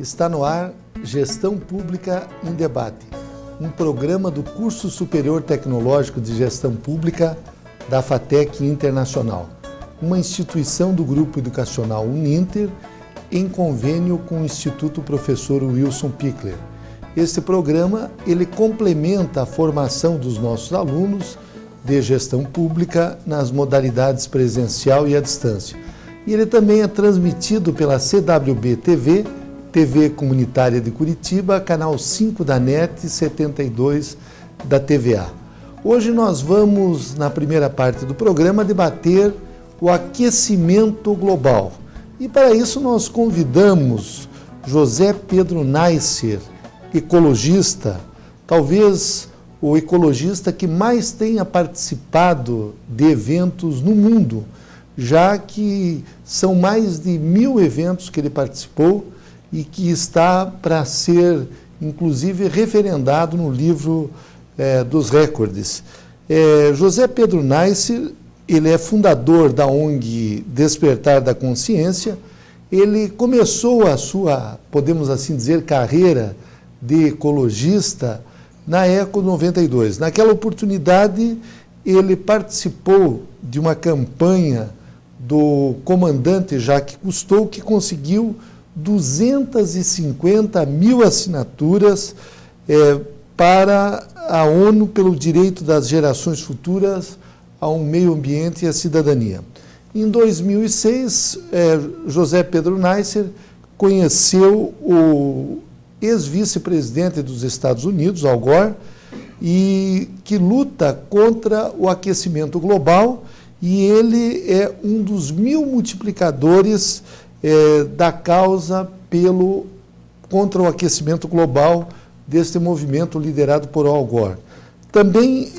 Está no ar Gestão Pública em Debate, um programa do Curso Superior Tecnológico de Gestão Pública da FATEC Internacional, uma instituição do Grupo Educacional Uninter em convênio com o Instituto Professor Wilson Pickler. Este programa ele complementa a formação dos nossos alunos de gestão pública nas modalidades presencial e à distância. E ele também é transmitido pela CWB TV, TV Comunitária de Curitiba, canal 5 da NET e 72 da TVA. Hoje nós vamos, na primeira parte do programa, debater o aquecimento global. E para isso nós convidamos José Pedro Neisser, ecologista, talvez o ecologista que mais tenha participado de eventos no mundo, já que são mais de 1000 eventos que ele participou e que está para ser, inclusive, referendado no livro dos recordes. José Pedro Neisser, ele é fundador da ONG Despertar da Consciência. Ele começou a sua, podemos assim dizer, carreira de ecologista na Eco 92. Naquela oportunidade, ele participou de uma campanha do comandante Jacques Cousteau, que conseguiu 250 mil assinaturas para a ONU pelo direito das gerações futuras ao meio ambiente e à cidadania. Em 2006, José Pedro Neisser conheceu o ex-vice-presidente dos Estados Unidos, Al Gore, e que luta contra o aquecimento global, e ele é um dos 1000 multiplicadores da causa contra o aquecimento global deste movimento liderado por Al Gore. Também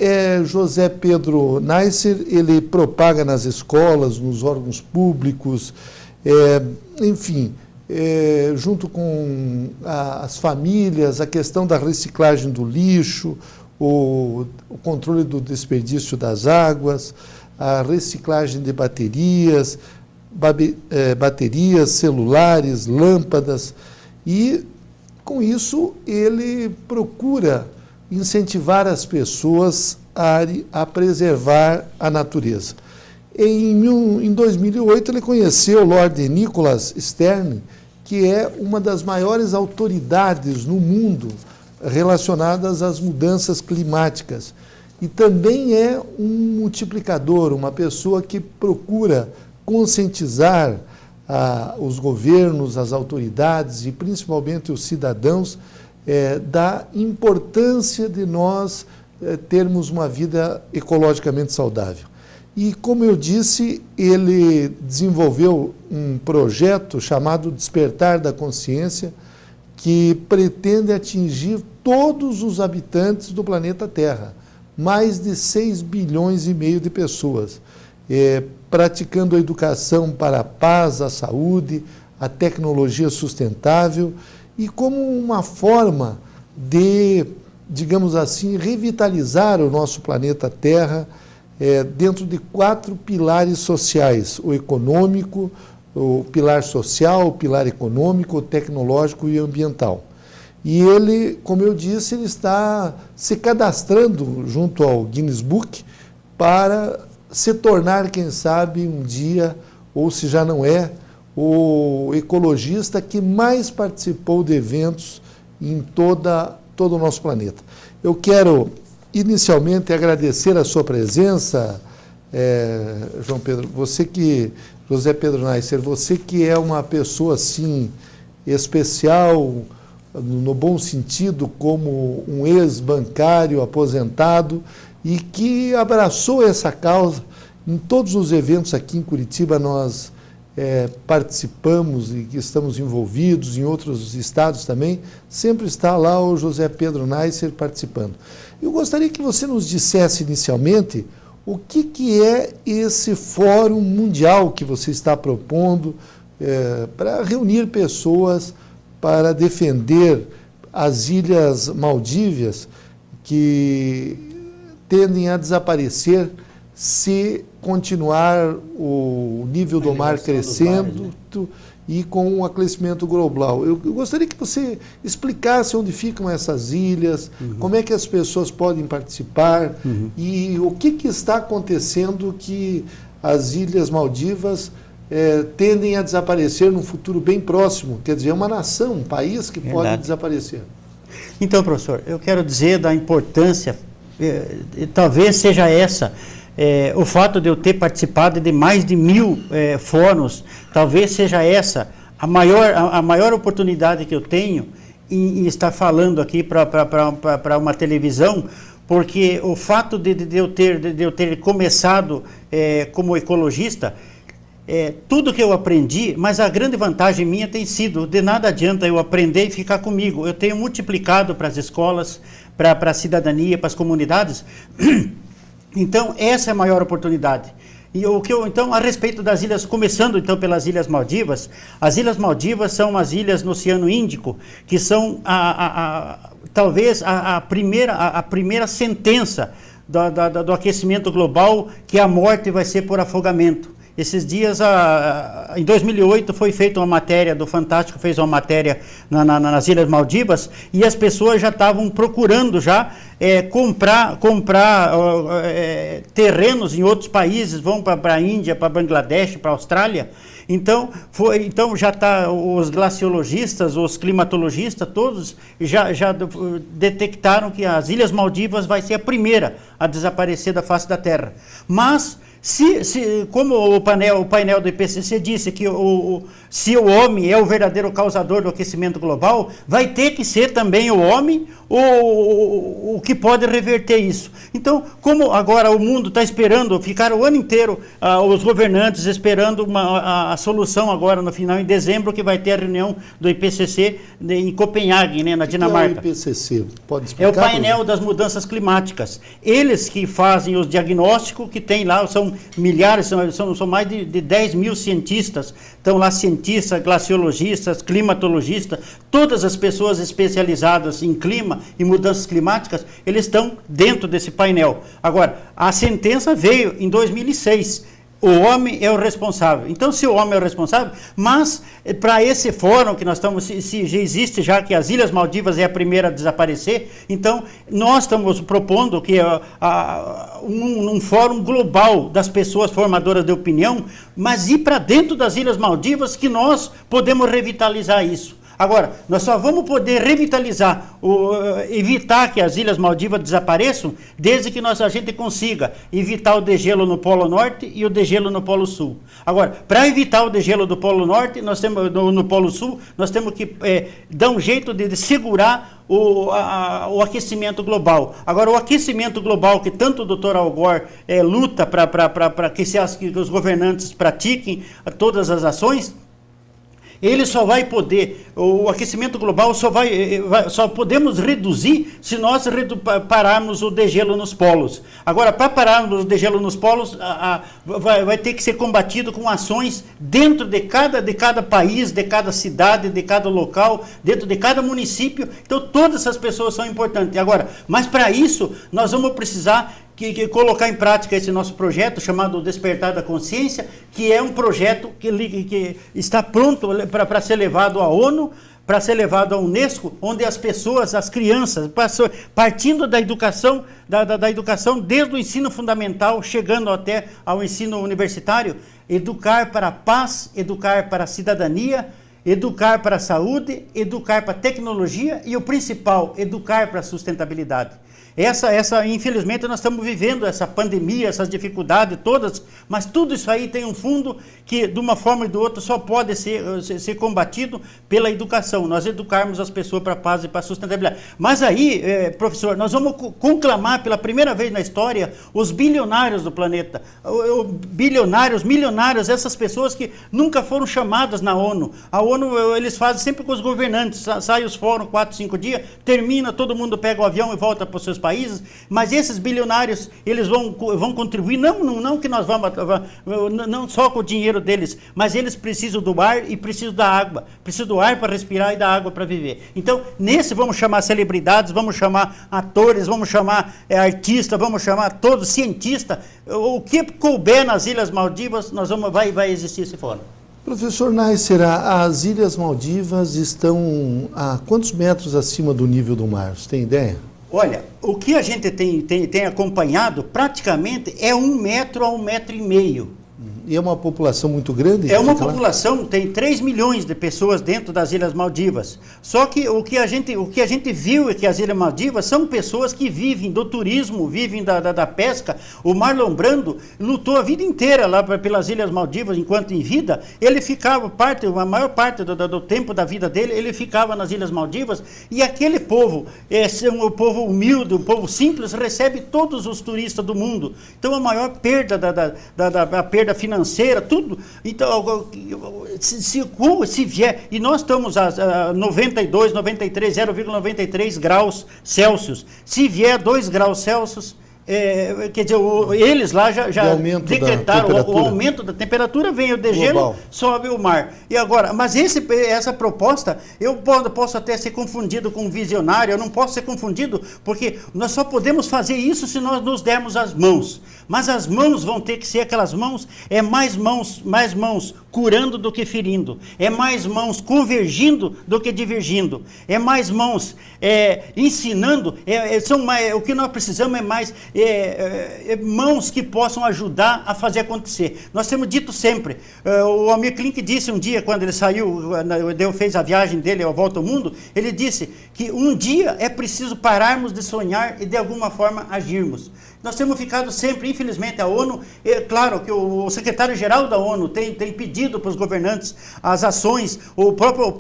José Pedro Neisser, ele propaga nas escolas, nos órgãos públicos, enfim, junto com as famílias, a questão da reciclagem do lixo, o controle do desperdício das águas, a reciclagem de baterias, celulares, lâmpadas, e com isso ele procura incentivar as pessoas a preservar a natureza. Em 2008 ele conheceu Lord Nicholas Stern, que é uma das maiores autoridades no mundo relacionadas às mudanças climáticas. E também é um multiplicador, uma pessoa que procura conscientizar os governos, as autoridades e principalmente os cidadãos da importância de nós termos uma vida ecologicamente saudável. E, como eu disse, ele desenvolveu um projeto chamado Despertar da Consciência, que pretende atingir todos os habitantes do planeta Terra, mais de 6,5 bilhões de pessoas, praticando a educação para a paz, a saúde, a tecnologia sustentável e como uma forma de, digamos assim, revitalizar o nosso planeta Terra dentro de 4 pilares sociais: o econômico, o pilar social, o pilar econômico, o tecnológico e o ambiental. E ele, como eu disse, ele está se cadastrando junto ao Guinness Book para se tornar, quem sabe, um dia, ou se já não é, o ecologista que mais participou de eventos em todo o nosso planeta. Eu quero, inicialmente, agradecer a sua presença, José Pedro Neisser, você que é uma pessoa, assim, especial, no bom sentido, como um ex-bancário aposentado e que abraçou essa causa. Em todos os eventos aqui em Curitiba nós participamos e que estamos envolvidos, em outros estados também, sempre está lá o José Pedro Neisser participando. Eu gostaria que você nos dissesse inicialmente o que é esse fórum mundial que você está propondo para reunir pessoas para defender as Ilhas Maldívias, que tendem a desaparecer se continuar o nível do mar crescendo, né? E com o aquecimento global. Eu gostaria que você explicasse onde ficam essas ilhas, como é que as pessoas podem participar e o que está acontecendo que as Ilhas Maldivas tendem a desaparecer num futuro bem próximo. Quer dizer, é uma nação, um país que pode desaparecer. Então, professor, eu quero dizer da importância, talvez seja essa, o fato de eu ter participado de mais de 1000 fóruns, talvez seja essa a maior oportunidade que eu tenho em estar falando aqui para uma televisão, porque o fato de eu ter começado como ecologista, tudo que eu aprendi, mas a grande vantagem minha tem sido, de nada adianta eu aprender e ficar comigo, eu tenho multiplicado para as escolas, para a cidadania, para as comunidades. Então, essa é a maior oportunidade. E então, a respeito das ilhas, começando então pelas Ilhas Maldivas, as Ilhas Maldivas são as ilhas no Oceano Índico, que são talvez a primeira sentença do aquecimento global, que a morte vai ser por afogamento. Esses dias, em 2008, foi feita uma matéria, do Fantástico fez uma matéria nas Ilhas Maldivas, e as pessoas já estavam procurando comprar terrenos em outros países, vão para a Índia, para Bangladesh, para a Austrália. Então já está, os glaciologistas, os climatologistas, todos já detectaram que as Ilhas Maldivas vai ser a primeira a desaparecer da face da Terra. Mas como o painel do IPCC disse que se o homem é o verdadeiro causador do aquecimento global, vai ter que ser também o homem o que pode reverter isso. Então, como agora o mundo está esperando, ficaram o ano inteiro os governantes esperando a solução agora no final, em dezembro, que vai ter a reunião do IPCC em Copenhague, né, na Dinamarca. O que é o IPCC? Pode explicar? É o painel das mudanças climáticas. Eles que fazem os diagnósticos, que tem lá, são milhares, são mais de 10 mil cientistas, estão lá cientistas, glaciologistas, climatologistas, todas as pessoas especializadas em clima e mudanças climáticas, eles estão dentro desse painel. Agora, a sentença veio em 2006, o homem é o responsável. Então, se o homem é o responsável, mas para esse fórum que nós estamos, se já existe já que as Ilhas Maldivas é a primeira a desaparecer, então nós estamos propondo que um fórum global das pessoas formadoras de opinião, mas ir para dentro das Ilhas Maldivas, que nós podemos revitalizar isso. Agora, nós só vamos poder revitalizar, evitar que as Ilhas Maldivas desapareçam, desde que a gente consiga evitar o degelo no Polo Norte e o degelo no Polo Sul. Agora, para evitar o degelo do Polo Norte, no Polo Sul, nós temos que dar um jeito de segurar o aquecimento global. Agora, o aquecimento global, que tanto o Dr. Al Gore luta para que os governantes pratiquem todas as ações, ele só vai poder, o aquecimento global só podemos reduzir se nós pararmos o degelo nos polos. Agora, para pararmos o degelo nos polos, vai ter que ser combatido com ações dentro de cada país, de cada cidade, de cada local, dentro de cada município. Então, todas essas pessoas são importantes. Agora, mas para isso, nós vamos precisar colocar em prática esse nosso projeto chamado Despertar da Consciência, que é um projeto que está pronto para ser levado à ONU, para ser levado à Unesco, onde as pessoas, as crianças, partindo da educação, da educação desde o ensino fundamental, chegando até ao ensino universitário, educar para a paz, educar para a cidadania, educar para a saúde, educar para a tecnologia e o principal, educar para a sustentabilidade. Infelizmente, nós estamos vivendo essa pandemia, essas dificuldades todas, mas tudo isso aí tem um fundo que, de uma forma ou de outra, só pode ser combatido pela educação, nós educarmos as pessoas para a paz e para a sustentabilidade. Mas aí, professor, nós vamos conclamar pela primeira vez na história os bilionários do planeta, milionários, essas pessoas que nunca foram chamadas na ONU. A ONU, eles fazem sempre com os governantes, sai os fóruns 4, 5 dias, termina, todo mundo pega o avião e volta para os seus países, mas esses bilionários, eles vão contribuir, não que nós vamos, não só com o dinheiro deles, mas eles precisam do ar e precisam da água, precisam do ar para respirar e da água para viver. Então, nesse vamos chamar celebridades, vamos chamar atores, vamos chamar artistas, vamos chamar todos, cientistas, o que couber nas Ilhas Maldivas, vai existir esse fórum. Professor Neisser, as Ilhas Maldivas estão a quantos metros acima do nível do mar? Você tem ideia? Olha, o que a gente tem acompanhado praticamente é 1 metro a 1,5 metros. E é uma população muito grande? É uma população, tem 3 milhões de pessoas dentro das Ilhas Maldivas. Só que o que a gente viu é que as Ilhas Maldivas são pessoas que vivem do turismo, vivem da pesca. O Marlon Brando lutou a vida inteira lá pelas Ilhas Maldivas, enquanto em vida. Ele ficava, a maior parte do tempo da vida dele, ele ficava nas Ilhas Maldivas. E aquele povo, um povo humilde, um povo simples, recebe todos os turistas do mundo. Então a maior perda a perda financeira, tudo. Então, se vier, e nós estamos a 92, 93, 0,93 graus Celsius. Se vier 2 graus Celsius, quer dizer, eles lá já decretaram o aumento da temperatura, vem o degelo, global, sobe o mar. E agora, mas essa proposta, eu posso até ser confundido com um visionário, eu não posso ser confundido, porque nós só podemos fazer isso se nós nos dermos as mãos. Mas as mãos vão ter que ser aquelas mãos, mais mãos curando do que ferindo, mais mãos convergindo do que divergindo, mais mãos ensinando, o que nós precisamos é mais mãos que possam ajudar a fazer acontecer. Nós temos dito sempre, o Almir Klink disse um dia, quando ele saiu, fez a viagem dele, a volta ao mundo, ele disse que um dia é preciso pararmos de sonhar e de alguma forma agirmos. Nós temos ficado sempre, infelizmente, a ONU, claro que o secretário-geral da ONU tem pedido para os governantes as ações, o próprio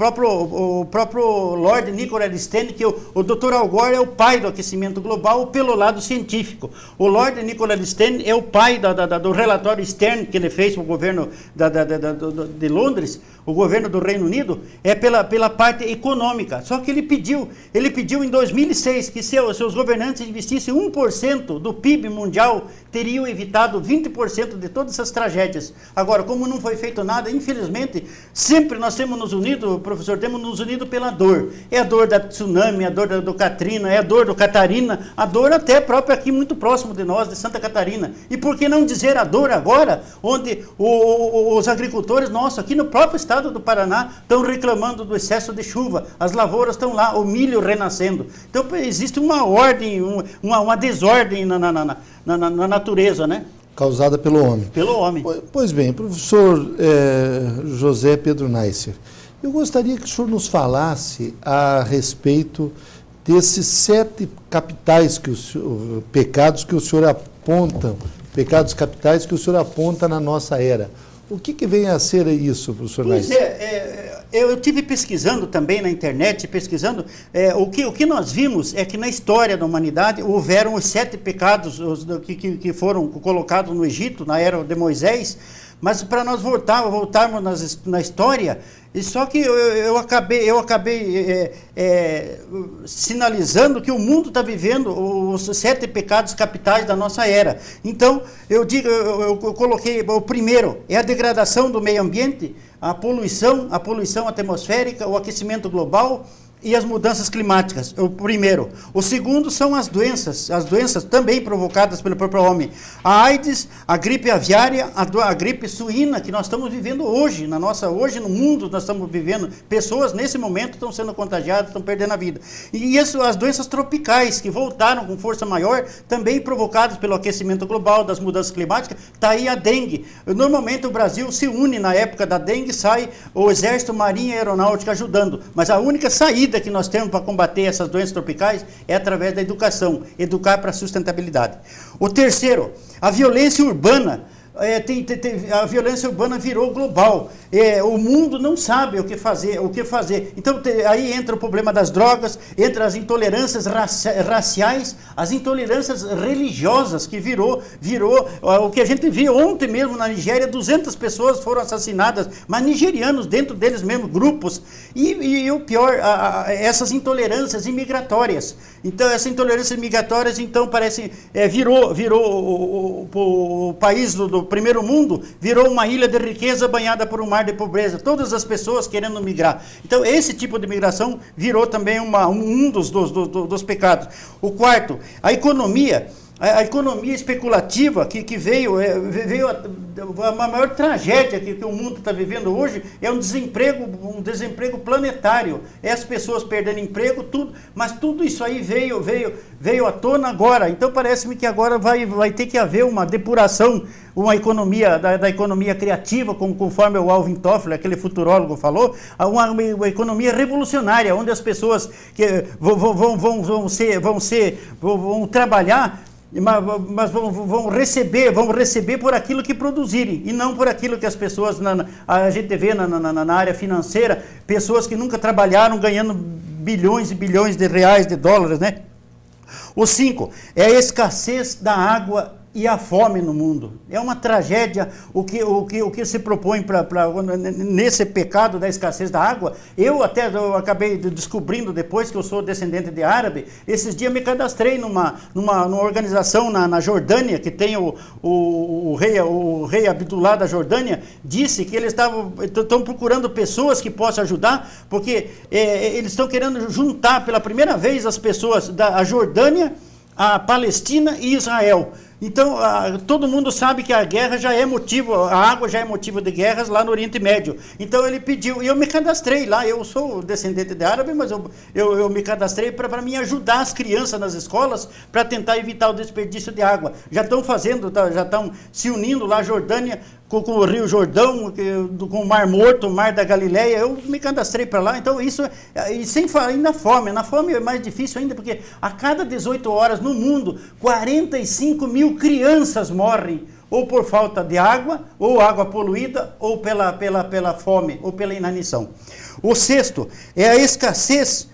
Lord Nicholas Stern, que o Dr. Al Gore é o pai do aquecimento global pelo lado científico. O Lord Nicholas Stern é o pai do relatório Stern que ele fez para o governo de Londres, o governo do Reino Unido, pela parte econômica. Só que ele pediu em 2006 que se os governantes investissem 1% do PIB mundial, teriam evitado 20% de todas essas tragédias. Agora, como não foi feito nada, infelizmente, sempre nós temos nos unido, professor, temos nos unido pela dor. É a dor da tsunami, a dor do Katrina, é a dor do Catarina, a dor até própria aqui muito próximo de nós, de Santa Catarina. E por que não dizer a dor agora, onde os agricultores nossos, aqui no próprio estado do Paraná, estão reclamando do excesso de chuva, as lavouras estão lá, o milho renascendo. Então, existe uma ordem, uma desordem na natureza, né? Causada pelo homem. Pelo homem. Pois bem, professor José Pedro Neisser, eu gostaria que o senhor nos falasse a respeito desses 7 capitais pecados que o senhor aponta, pecados capitais que o senhor aponta na nossa era. O que vem a ser isso, professor Neisser? Eu tive pesquisando também na internet, o que nós vimos é que na história da humanidade houveram os 7 pecados que foram colocados no Egito, na era de Moisés, mas para nós voltarmos na história, e só que eu acabei sinalizando que o mundo está vivendo os 7 pecados capitais da nossa era. Então, eu coloquei, o primeiro é a degradação do meio ambiente, a poluição atmosférica, o aquecimento global e as mudanças climáticas, o primeiro. O segundo são as doenças também provocadas pelo próprio homem. A AIDS, a gripe aviária, a gripe suína que nós estamos vivendo hoje, hoje no mundo nós estamos vivendo, pessoas nesse momento estão sendo contagiadas, estão perdendo a vida. E as doenças tropicais que voltaram com força maior, também provocadas pelo aquecimento global, das mudanças climáticas, está aí a dengue. Normalmente o Brasil se une na época da dengue, sai o Exército, Marinha e Aeronáutica ajudando, mas a única saída que nós temos para combater essas doenças tropicais é através da educação, educar para a sustentabilidade. O terceiro, a violência urbana, a violência urbana virou global. O mundo não sabe o que fazer. Então, aí entra o problema das drogas, entra as intolerâncias raciais, as intolerâncias religiosas, que virou o que a gente viu ontem mesmo na Nigéria, 200 pessoas foram assassinadas, mas nigerianos, dentro deles mesmo, grupos. E o pior, essas intolerâncias imigratórias. Então, essas intolerâncias migratórias, então, parece, virou o país do primeiro mundo, virou uma ilha de riqueza banhada por um mar de pobreza. Todas as pessoas querendo migrar. Então, esse tipo de migração virou também um dos pecados. O quarto, a economia especulativa que veio a maior tragédia que o mundo está vivendo hoje é um desemprego planetário. É as pessoas perdendo emprego, tudo, mas tudo isso aí veio à tona agora. Então parece-me que agora vai ter que haver uma depuração, uma economia da economia criativa, conforme o Alvin Toffler, aquele futurólogo, falou, uma economia revolucionária, onde as pessoas que vão trabalhar, mas vão receber por aquilo que produzirem, e não por aquilo que as pessoas, a gente vê na área financeira, pessoas que nunca trabalharam ganhando bilhões e bilhões de reais, de dólares, né? O 5 é a escassez da água e a fome no mundo. É uma tragédia o que se propõe nesse pecado da escassez da água. Eu acabei descobrindo depois que eu sou descendente de árabe. Esses dias me cadastrei numa organização na Jordânia, que tem o rei Abdullah da Jordânia, disse que eles estão procurando pessoas que possam ajudar, porque eles estão querendo juntar pela primeira vez as pessoas da Jordânia, a Palestina e Israel. Então, todo mundo sabe que a guerra já é motivo, a água já é motivo de guerras lá no Oriente Médio. Então ele pediu, e eu me cadastrei lá, eu sou descendente de árabe, mas eu me cadastrei para me ajudar as crianças nas escolas, para tentar evitar o desperdício de água. Já estão já estão se unindo lá, Jordânia, com o Rio Jordão, com o Mar Morto, o Mar da Galileia, eu me cadastrei para lá. Então isso, e sem falar na fome é mais difícil ainda, porque a cada 18 horas no mundo, 45 mil crianças morrem, ou por falta de água, ou água poluída, ou pela fome, ou pela inanição. O 6º é a escassez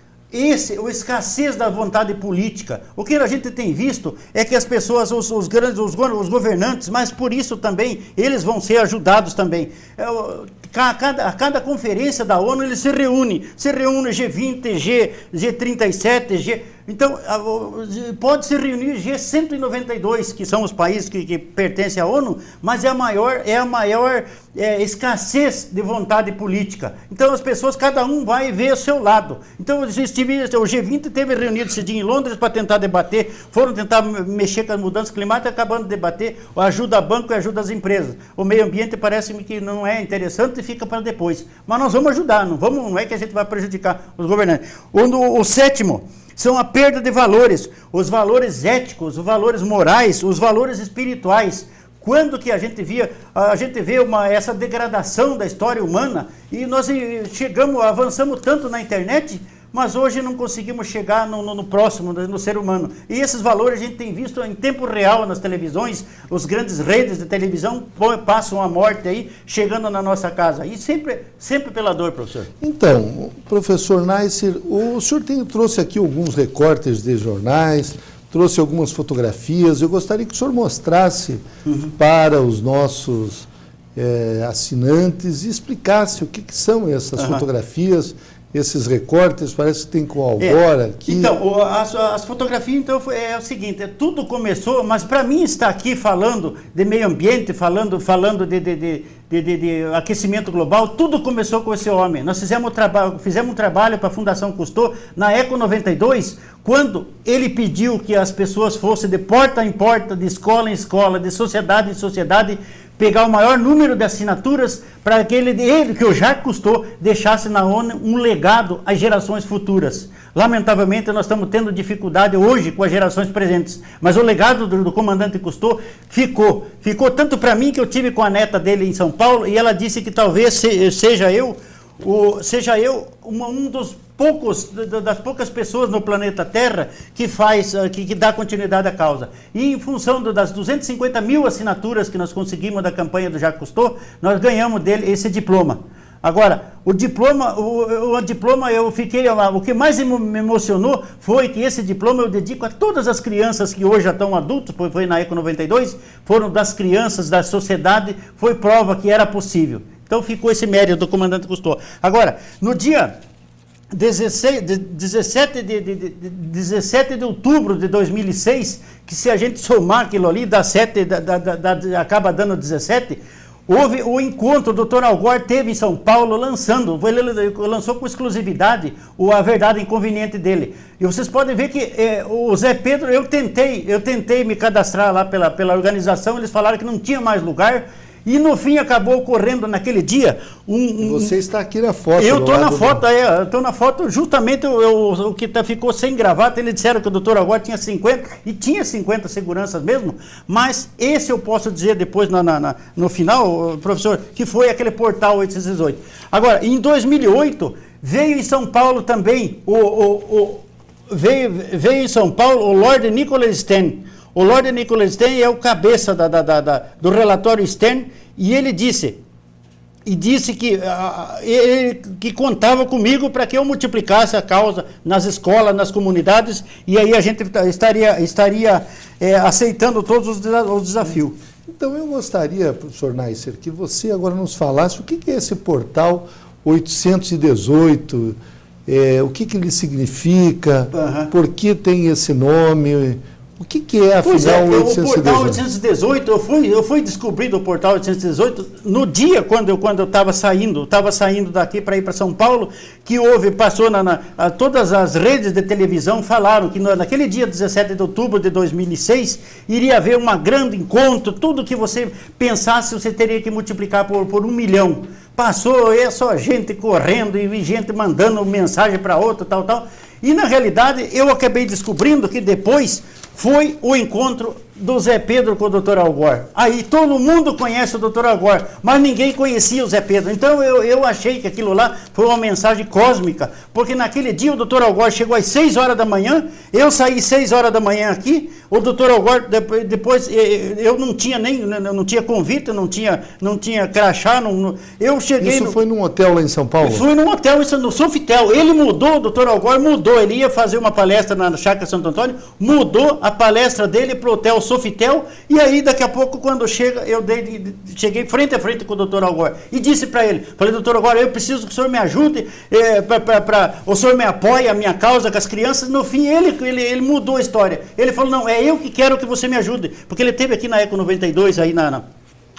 da vontade política. O que a gente tem visto é que as pessoas, os governantes, mas por isso também eles vão ser ajudados também. A cada conferência da ONU eles se reúne G20, G37, então pode se reunir G192, que são os países que pertencem à ONU, mas é a maior escassez de vontade política. Então as pessoas, cada um vai ver o seu lado. Então o G20 teve reunido esse dia em Londres para tentar debater, foram tentar mexer com as mudanças climáticas, acabando de debater a ajuda a banco e a ajuda às empresas. O meio ambiente parece-me que não é interessante e fica para depois. Mas nós vamos ajudar, não é que a gente vai prejudicar os governantes. O 7º são a perda de valores, os valores éticos, os valores morais, os valores espirituais. Quando que a gente vê essa degradação da história humana, e nós avançamos tanto na internet, mas hoje não conseguimos chegar no próximo, no ser humano. E esses valores a gente tem visto em tempo real nas televisões, os grandes redes de televisão passam a morte aí, chegando na nossa casa. E sempre pela dor, professor. Então, professor Neisser, o senhor trouxe aqui alguns recortes de jornais, trouxe algumas fotografias. Eu gostaria que o senhor mostrasse para os nossos assinantes e explicasse o que são essas fotografias, esses recortes. Parece que tem com a Algora aqui. Então, as fotografias, então, é o seguinte, tudo começou, mas para mim estar aqui falando de meio ambiente, falando de aquecimento global, tudo começou com esse homem. Nós fizemos um trabalho para a Fundação Cousteau, na Eco 92, quando ele pediu que as pessoas fossem de porta em porta, de escola em escola, de sociedade em sociedade, pegar o maior número de assinaturas para que que o Jacques Cousteau deixasse na ONU um legado às gerações futuras. Lamentavelmente, nós estamos tendo dificuldade hoje com as gerações presentes, mas o legado do comandante Cousteau ficou tanto para mim, que eu tive com a neta dele em São Paulo, e ela disse que talvez seja eu um dos das poucas pessoas no planeta Terra que dá continuidade à causa. E em função das 250 mil assinaturas que nós conseguimos da campanha do Jacques Cousteau, nós ganhamos dele esse diploma. Agora, o diploma eu fiquei, o que mais me emocionou foi que esse diploma eu dedico a todas as crianças que hoje já estão adultos, foi na ECO 92, foram das crianças da sociedade, foi prova que era possível. Então ficou esse mérito do comandante Cousteau. Agora, no dia 17 de outubro de 2006, que se a gente somar aquilo ali, dá 7, acaba dando 17, houve o encontro, o Dr. Al Gore teve em São Paulo ele lançou com exclusividade a verdade inconveniente dele. E vocês podem ver que o Zé Pedro, eu tentei me cadastrar lá pela organização, eles falaram que não tinha mais lugar, e no fim acabou ocorrendo naquele dia Você está aqui na foto. Eu estou na foto, justamente o que ficou sem gravata, eles disseram que o doutor agora tinha 50, e tinha 50 seguranças mesmo, mas esse eu posso dizer depois no final, professor, que foi aquele portal 818. Agora, em 2008, veio em São Paulo também, veio em São Paulo o Lord Nicholas Stern. O Lord Nicholas Stern é o cabeça do relatório Stern, e ele disse que contava comigo para que eu multiplicasse a causa nas escolas, nas comunidades, e aí a gente estaria aceitando todos os desafios. Então eu gostaria, professor Neisser, que você agora nos falasse o que é esse portal 818, o que ele significa, por que tem esse nome. O que é, afinal, o 818? O portal 818, eu fui descobrir do portal 818 no dia quando eu estava saindo daqui para ir para São Paulo, que passou todas as redes de televisão falaram que naquele dia 17 de outubro de 2006 iria haver um grande encontro, tudo que você pensasse você teria que multiplicar por 1 milhão. Passou, só gente correndo e gente mandando mensagem para outra, tal. E na realidade eu acabei descobrindo que depois foi o encontro do Zé Pedro com o Dr. Al Gore. Aí todo mundo conhece o Dr. Al Gore, mas ninguém conhecia o Zé Pedro. Então eu achei que aquilo lá foi uma mensagem cósmica, porque naquele dia o Dr. Al Gore chegou às 6 horas da manhã, eu saí 6 horas da manhã aqui, o Dr. Al Gore, depois eu não tinha convite, não tinha crachá, eu cheguei... Isso foi num hotel lá em São Paulo? Foi num hotel, no Sofitel. Ele mudou, o Dr. Al Gore mudou, ele ia fazer uma palestra na Chácara Santo Antônio, mudou a palestra dele para o Hotel Sofitel, e aí daqui a pouco quando cheguei frente a frente com o Dr. Al Gore e disse para ele, falei, Dr. Al Gore, eu preciso que o senhor me ajude, o senhor me apoie a minha causa com as crianças. No fim ele mudou a história, ele falou, não, é eu que quero que você me ajude, porque ele esteve aqui na ECO 92, aí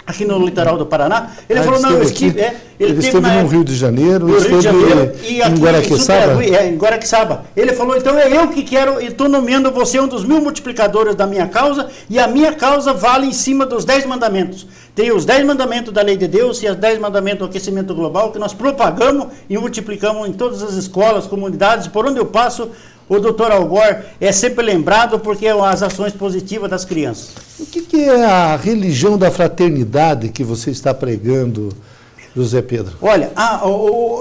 aqui no litoral do Paraná, ele falou, não, eu estive... Ele esteve no Rio de Janeiro, e aqui, em Guaraqueçaba? Em Guaraqueçaba. Ele falou, então é eu que quero, e estou nomeando você um dos 1000 multiplicadores da minha causa, e a minha causa vale em cima dos 10 mandamentos. Tem os 10 mandamentos da lei de Deus e os 10 mandamentos do aquecimento global, que nós propagamos e multiplicamos em todas as escolas, comunidades, por onde eu passo. O Dr. Al Gore é sempre lembrado porque é as ações positivas das crianças. O que é a religião da fraternidade que você está pregando, José Pedro? Olha,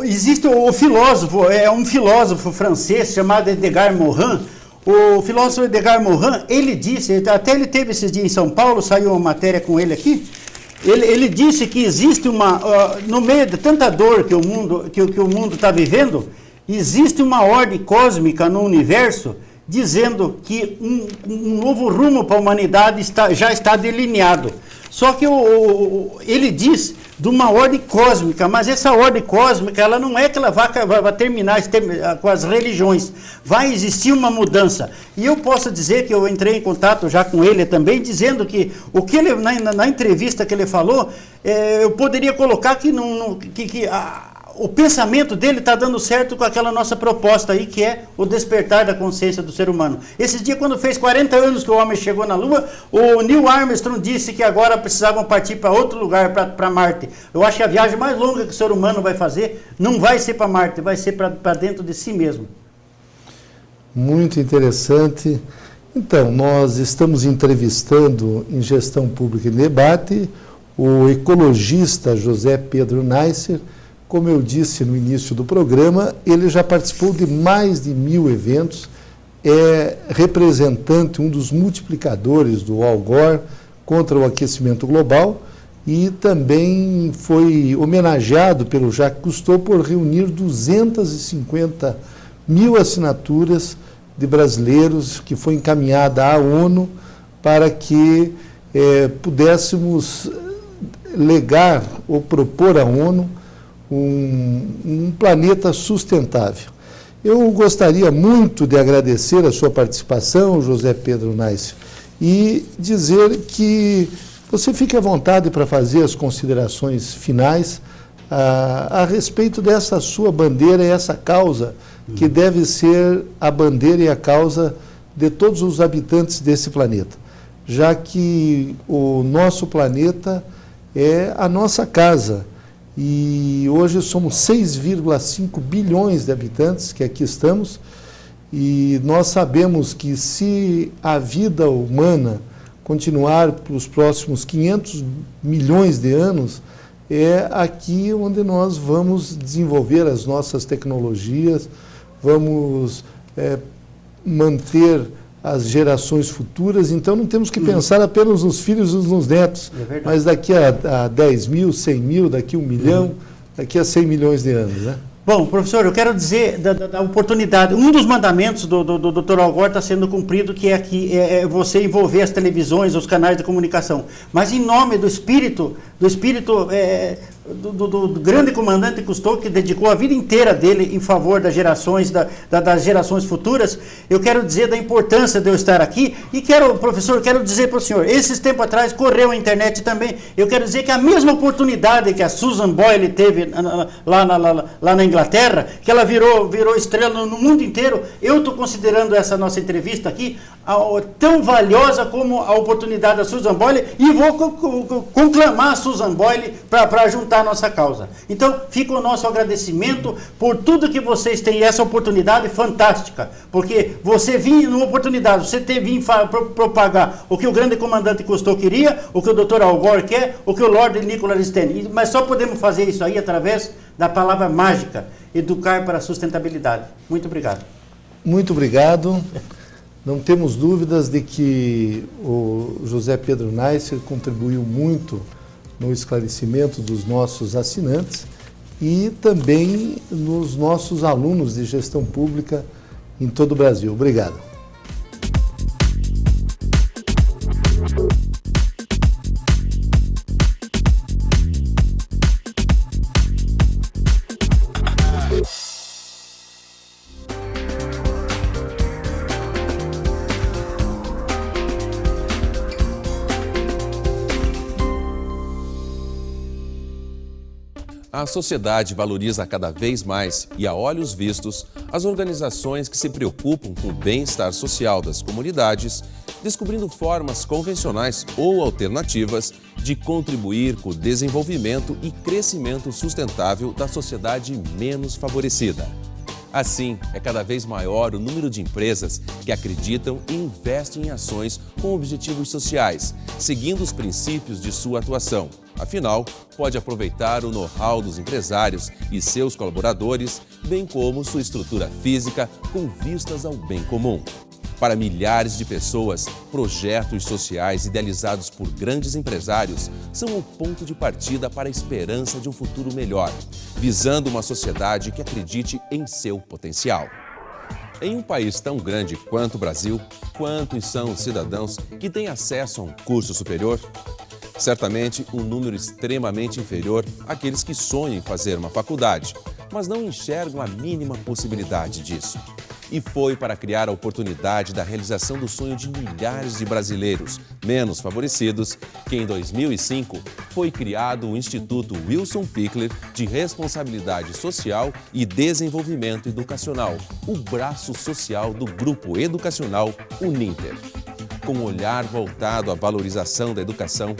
existe o filósofo, um filósofo francês chamado Edgar Morin. O filósofo Edgar Morin, ele disse, até ele teve esses dias em São Paulo, saiu uma matéria com ele aqui, ele disse que existe no meio de tanta dor que o mundo está vivendo, existe uma ordem cósmica no universo dizendo que um novo rumo para a humanidade já está delineado. Só que ele diz de uma ordem cósmica, mas essa ordem cósmica ela não é que ela vai terminar com as religiões. Vai existir uma mudança. E eu posso dizer que eu entrei em contato já com ele também, dizendo que o que ele, na entrevista que ele falou, eu poderia colocar que o pensamento dele está dando certo com aquela nossa proposta aí, que é o despertar da consciência do ser humano. Esse dia, quando fez 40 anos que o homem chegou na Lua, o Neil Armstrong disse que agora precisavam partir para outro lugar, para Marte. Eu acho que a viagem mais longa que o ser humano vai fazer não vai ser para Marte, vai ser para dentro de si mesmo. Muito interessante. Então, nós estamos entrevistando em Gestão Pública em Debate o ecologista José Pedro Neisser, como eu disse no início do programa, ele já participou de mais de 1000 eventos, é representante, um dos multiplicadores do Al Gore contra o aquecimento global, e também foi homenageado pelo Jacques Cousteau por reunir 250 mil assinaturas de brasileiros, que foi encaminhada à ONU para que pudéssemos legar ou propor à ONU um planeta sustentável. Eu gostaria muito de agradecer a sua participação, José Pedro Naice, e dizer que você fique à vontade para fazer as considerações finais a respeito dessa sua bandeira e essa causa que deve ser a bandeira e a causa de todos os habitantes desse planeta, já que o nosso planeta é a nossa casa. E hoje somos 6,5 bilhões de habitantes que aqui estamos, e nós sabemos que se a vida humana continuar para os próximos 500 milhões de anos, é aqui onde nós vamos desenvolver as nossas tecnologias, vamos manter as gerações futuras. Então não temos que pensar apenas nos filhos e nos netos, mas daqui a 10 mil, 100 mil, daqui a 1 milhão, daqui a 100 milhões de anos, né? Bom, professor, eu quero dizer da oportunidade. Um dos mandamentos do Dr. Al Gore está sendo cumprido, que é você envolver as televisões, os canais de comunicação. Mas em nome do espírito do grande comandante Cousteau, que dedicou a vida inteira dele em favor das gerações, das gerações futuras, eu quero dizer da importância de eu estar aqui. E professor, quero dizer para o senhor, esses tempos atrás correu a internet também, eu quero dizer que a mesma oportunidade que a Susan Boyle teve lá na Inglaterra, que ela virou estrela no mundo inteiro, eu estou considerando essa nossa entrevista aqui tão valiosa como a oportunidade da Susan Boyle, e vou conclamar a Susan Boyle para juntar a nossa causa. Então, fica o nosso agradecimento por tudo que vocês têm, essa oportunidade fantástica, porque você vinha numa oportunidade, você vir propagar o que o grande comandante Cousteau queria, o que o Dr. Al Gore quer, o que o Lord Nicholas Stanley, mas só podemos fazer isso aí através da palavra mágica, educar para a sustentabilidade. Muito obrigado. Muito obrigado. Não temos dúvidas de que o José Pedro Naice contribuiu muito no esclarecimento dos nossos assinantes e também nos nossos alunos de gestão pública em todo o Brasil. Obrigado. A sociedade valoriza cada vez mais e, a olhos vistos, as organizações que se preocupam com o bem-estar social das comunidades, descobrindo formas convencionais ou alternativas de contribuir com o desenvolvimento e crescimento sustentável da sociedade menos favorecida. Assim, é cada vez maior o número de empresas que acreditam e investem em ações com objetivos sociais, seguindo os princípios de sua atuação. Afinal, pode aproveitar o know-how dos empresários e seus colaboradores, bem como sua estrutura física, com vistas ao bem comum. Para milhares de pessoas, projetos sociais idealizados por grandes empresários são o ponto de partida para a esperança de um futuro melhor, visando uma sociedade que acredite em seu potencial. Em um país tão grande quanto o Brasil, quantos são os cidadãos que têm acesso a um curso superior? Certamente, um número extremamente inferior àqueles que sonham em fazer uma faculdade, mas não enxergam a mínima possibilidade disso. E foi para criar a oportunidade da realização do sonho de milhares de brasileiros menos favorecidos que, em 2005, foi criado o Instituto Wilson Pickler de Responsabilidade Social e Desenvolvimento Educacional, o braço social do Grupo Educacional Uninter. Com um olhar voltado à valorização da educação,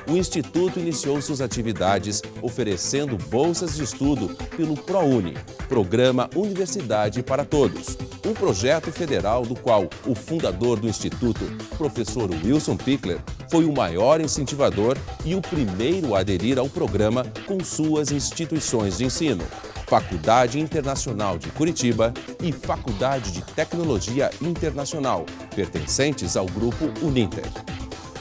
o Instituto iniciou suas atividades oferecendo bolsas de estudo pelo ProUni, Programa Universidade para Todos, um projeto federal do qual o fundador do Instituto, professor Wilson Pickler, foi o maior incentivador e o primeiro a aderir ao programa com suas instituições de ensino, Faculdade Internacional de Curitiba e Faculdade de Tecnologia Internacional, pertencentes ao grupo Uninter.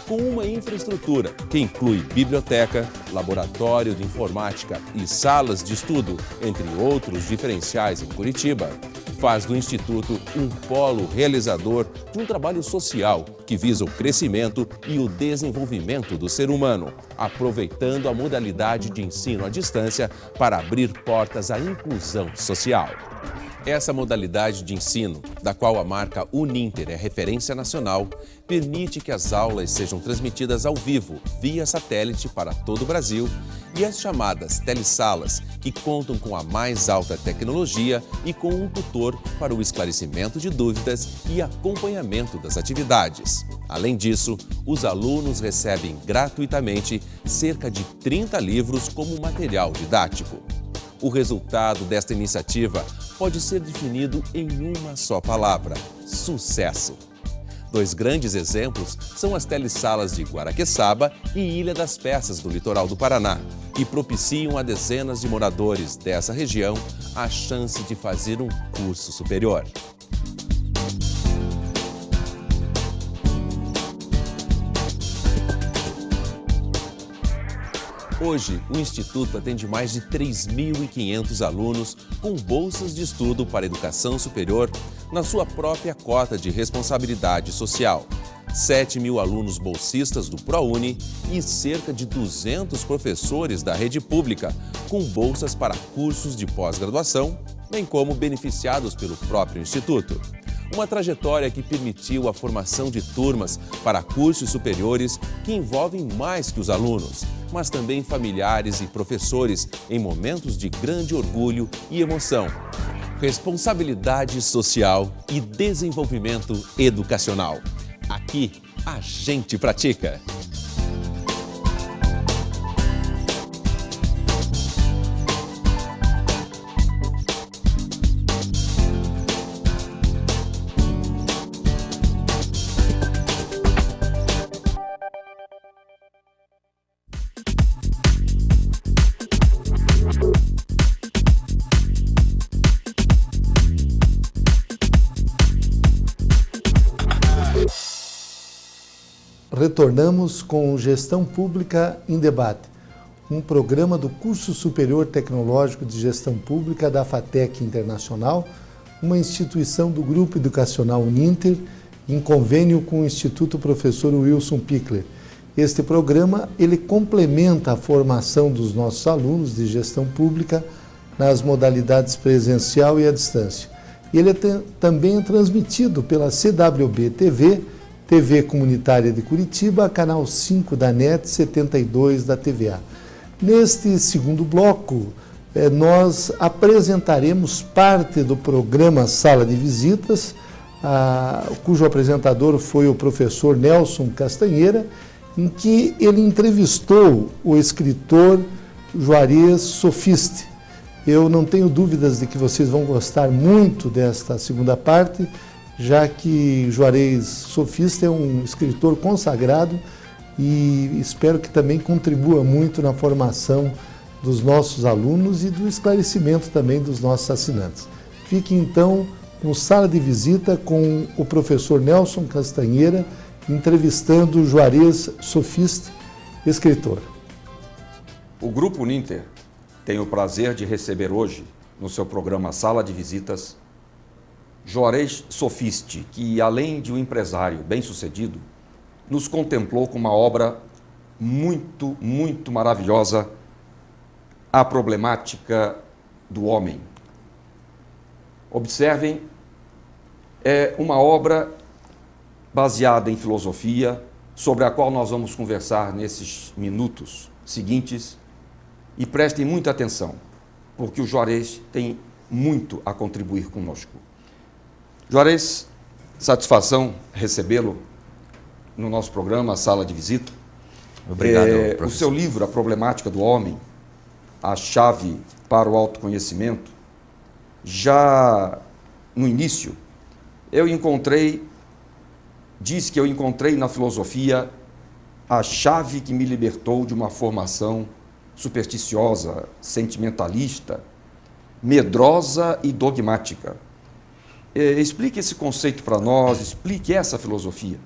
Com uma infraestrutura que inclui biblioteca, laboratório de informática e salas de estudo, entre outros diferenciais em Curitiba, faz do Instituto um polo realizador de um trabalho social que visa o crescimento e o desenvolvimento do ser humano, aproveitando a modalidade de ensino à distância para abrir portas à inclusão social. Essa modalidade de ensino, da qual a marca Uninter é referência nacional, permite que as aulas sejam transmitidas ao vivo, via satélite para todo o Brasil, e as chamadas telesalas, que contam com a mais alta tecnologia e com um tutor para o esclarecimento de dúvidas e acompanhamento das atividades. Além disso, os alunos recebem gratuitamente cerca de 30 livros como material didático. O resultado desta iniciativa pode ser definido em uma só palavra: sucesso. Dois grandes exemplos são as telesalas de Guaraqueçaba e Ilha das Peças, do litoral do Paraná, que propiciam a dezenas de moradores dessa região a chance de fazer um curso superior. Hoje, o Instituto atende mais de 3.500 alunos com bolsas de estudo para educação superior na sua própria cota de responsabilidade social, 7.000 alunos bolsistas do ProUni e cerca de 200 professores da rede pública com bolsas para cursos de pós-graduação, bem como beneficiados pelo próprio Instituto. Uma trajetória que permitiu a formação de turmas para cursos superiores que envolvem mais que os alunos, mas também familiares e professores em momentos de grande orgulho e emoção. Responsabilidade social e desenvolvimento educacional. Aqui, a gente pratica. Retornamos com Gestão Pública em Debate, um programa do Curso Superior Tecnológico de Gestão Pública da FATEC Internacional, uma instituição do Grupo Educacional Uninter, em convênio com o Instituto Professor Wilson Pickler. Este programa ele complementa a formação dos nossos alunos de gestão pública nas modalidades presencial e à distância. E ele também é transmitido pela CWB TV, TV Comunitária de Curitiba, canal 5 da NET, 72 da TVA. Neste segundo bloco, nós apresentaremos parte do programa Sala de Visitas, cujo apresentador foi o professor Nelson Castanheira, em que ele entrevistou o escritor Juarez Sofiste. Eu não tenho dúvidas de que vocês vão gostar muito desta segunda parte, já que Juarez Sofiste é um escritor consagrado e espero que também contribua muito na formação dos nossos alunos e do esclarecimento também dos nossos assinantes. Fique então com Sala de Visita com o professor Nelson Castanheira, entrevistando Juarez Sofiste, escritor. O Grupo Uninter tem o prazer de receber hoje, no seu programa Sala de Visitas, Juarez Sofiste, que além de um empresário bem-sucedido, nos contemplou com uma obra muito maravilhosa, A Problemática do Homem. Observem, é uma obra baseada em filosofia, sobre a qual nós vamos conversar nesses minutos seguintes, e prestem muita atenção, porque o Juarez tem muito a contribuir conosco. Juarez, satisfação recebê-lo no nosso programa Sala de Visita. Obrigado, professor. O seu livro, A Problemática do Homem, a chave para o autoconhecimento, já no início, diz que eu encontrei na filosofia a chave que me libertou de uma formação supersticiosa, sentimentalista, medrosa e dogmática. Explique esse conceito para nós, explique essa filosofia.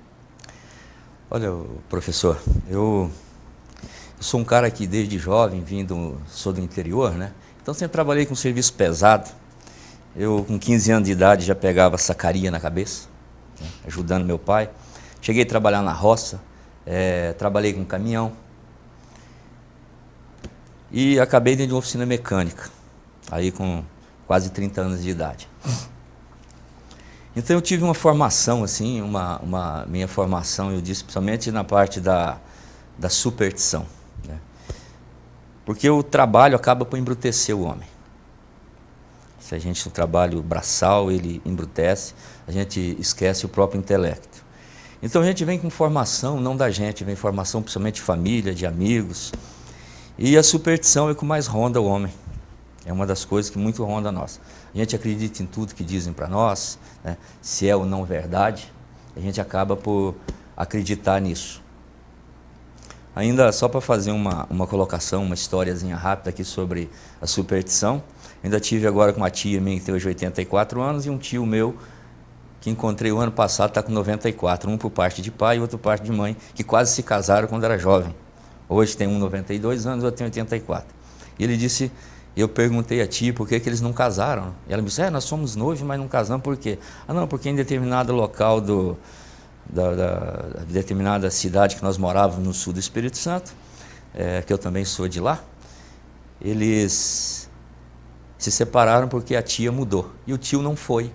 Olha, professor, eu sou um cara que desde jovem, sou do interior, né? Então sempre trabalhei com serviço pesado. Eu com 15 anos de idade já pegava sacaria na cabeça, né? Ajudando meu pai. Cheguei a trabalhar na roça, trabalhei com caminhão e acabei dentro de uma oficina mecânica, aí com quase 30 anos de idade. Então eu tive uma formação, assim, minha formação, eu disse, principalmente na parte da superstição, né? Porque o trabalho acaba por embrutecer o homem. Se a gente, o trabalho braçal, ele embrutece, a gente esquece o próprio intelecto. Então a gente vem com formação, não da gente, vem formação principalmente de família, de amigos. E a superstição é o que mais ronda o homem. É uma das coisas que muito ronda nós. A gente acredita em tudo que dizem para nós, né? Se é ou não verdade, a gente acaba por acreditar nisso. Ainda só para fazer uma colocação, uma historiazinha rápida aqui sobre a superstição. Ainda tive agora com uma tia minha que tem hoje 84 anos e um tio meu que encontrei o ano passado, está com 94, um por parte de pai e outro por parte de mãe, que quase se casaram quando era jovem. Hoje tem um 92 anos, outro tem 84. E ele disse, eu perguntei a tia por que eles não casaram. E ela me disse, nós somos noivos, mas não casamos por quê? Ah, não, porque em determinado local da determinada cidade que nós morávamos no sul do Espírito Santo, que eu também sou de lá, eles se separaram porque a tia mudou. E o tio não foi.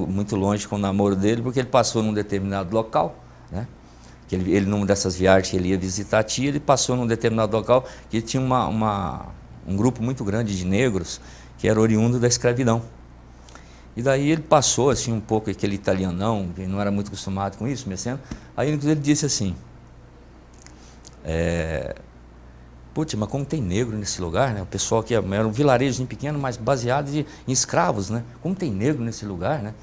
Muito longe com o namoro dele, porque ele passou num determinado local, né? Que ele numa dessas viagens que ele ia visitar a tia, ele passou num determinado local que tinha um grupo muito grande de negros que era oriundo da escravidão. E daí ele passou assim um pouco, aquele italianão, que não era muito acostumado com isso, mexendo. Aí ele disse assim, putz, mas como tem negro nesse lugar, né? O pessoal aqui era um vilarejo pequeno, mas baseado em escravos, né? Como tem negro nesse lugar, né?